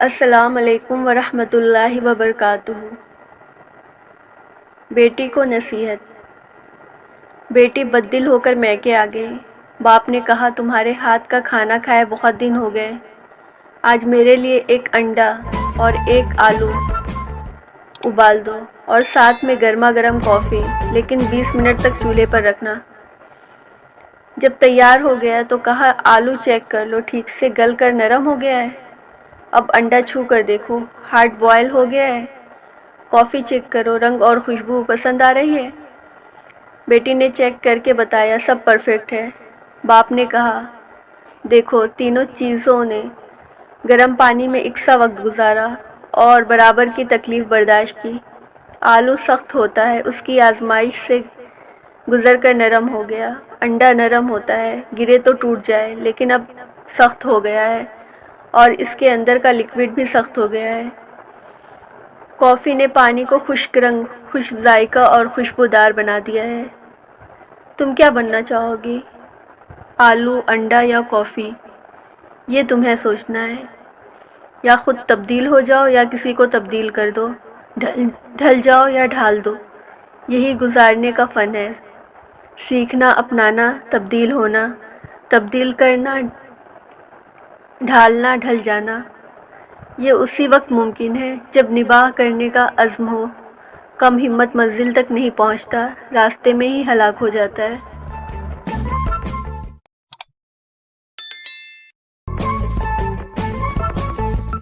السلام علیکم ورحمۃ اللہ وبرکاتہ۔ بیٹی کو نصیحت۔ بیٹی بددل ہو کر میکے آ گئی۔ باپ نے کہا تمہارے ہاتھ کا کھانا کھائے بہت دن ہو گئے، آج میرے لیے ایک انڈا اور ایک آلو ابال دو اور ساتھ میں گرما گرم کافی، لیکن 20 منٹ تک چولہے پر رکھنا۔ جب تیار ہو گیا تو کہا آلو چیک کر لو ٹھیک سے گل کر نرم ہو گیا ہے، اب انڈا چھو کر دیکھو ہارڈ بوائل ہو گیا ہے، کافی چیک کرو رنگ اور خوشبو پسند آ رہی ہے۔ بیٹی نے چیک کر کے بتایا سب پرفیکٹ ہے۔ باپ نے کہا دیکھو تینوں چیزوں نے گرم پانی میں یکساں وقت گزارا اور برابر کی تکلیف برداشت کی۔ آلو سخت ہوتا ہے، اس کی آزمائش سے گزر کر نرم ہو گیا۔ انڈا نرم ہوتا ہے، گرے تو ٹوٹ جائے، لیکن اب سخت ہو گیا ہے اور اس کے اندر کا لکوڈ بھی سخت ہو گیا ہے۔ کافی نے پانی کو خشک رنگ، خشک ذائقہ اور خوشبودار بنا دیا ہے۔ تم کیا بننا چاہو گی؟ آلو، انڈا یا کافی؟ یہ تمہیں سوچنا ہے۔ یا خود تبدیل ہو جاؤ یا کسی کو تبدیل کر دو، ڈھل جاؤ یا ڈھال دو، یہی گزارنے کا فن ہے۔ سیکھنا، اپنانا، تبدیل ہونا، تبدیل کرنا، ڈھالنا، ڈھل جانا، یہ اسی وقت ممکن ہے جب نباہ کرنے کا عزم ہو۔ کم ہمت منزل تک نہیں پہنچتا، راستے میں ہی ہلاک ہو جاتا ہے۔